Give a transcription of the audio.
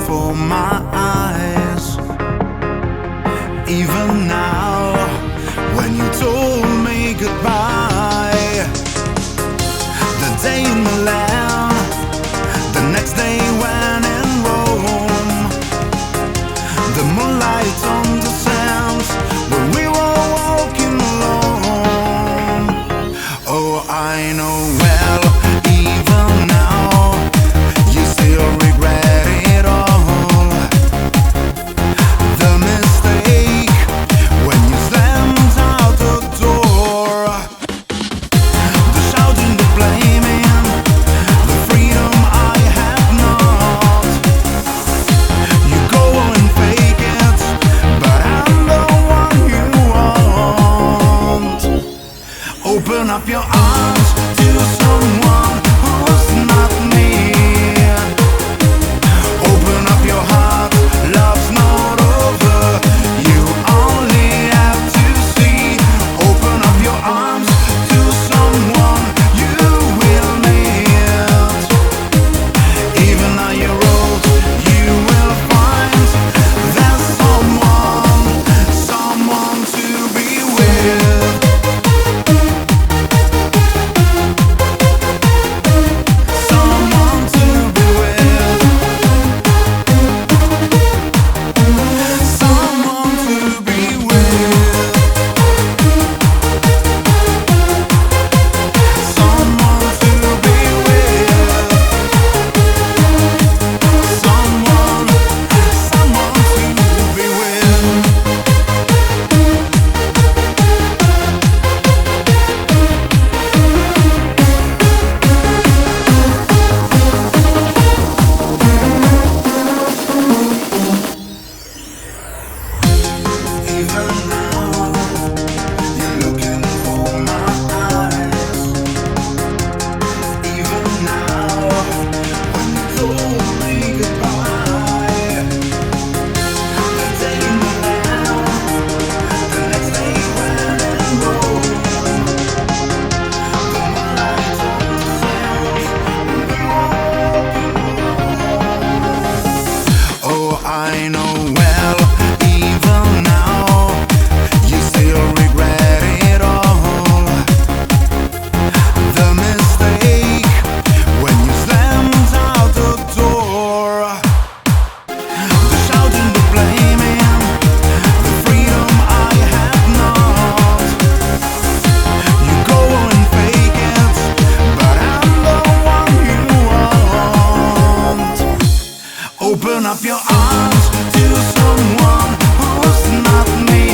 for my eyes. Even now, when you told me goodbye, the day in Milan, the next day when in Rome, the moonlight on the sands when we were walking alone. Oh, I know well, even now, you still regret it all. The mistake when you slammed out the door, the shouting, the blaming, the freedom I have not. You go and fake it, but I'm the one you want. Open up your arms to someone who's not me. Open up your heart, love's not over. You only have to see. Open up your arms to someone you will meet. Even on your road, you will find there's someone to be with. Someone to be with. Someone to be with. Someone to be with. Someone to be with. Even now, you're looking for my eyes. Even now, when you told me goodbye, the day in Milan, the next day when in Rome, the moonlight on the sands when we were walking alone. Oh, I know well, even now, you still regret it all. The mistake when you slammed out the door, the shouting, the blaming, the freedom I have not. You go and fake it, but I'm the one you want. Open up your arms to someone who's not me.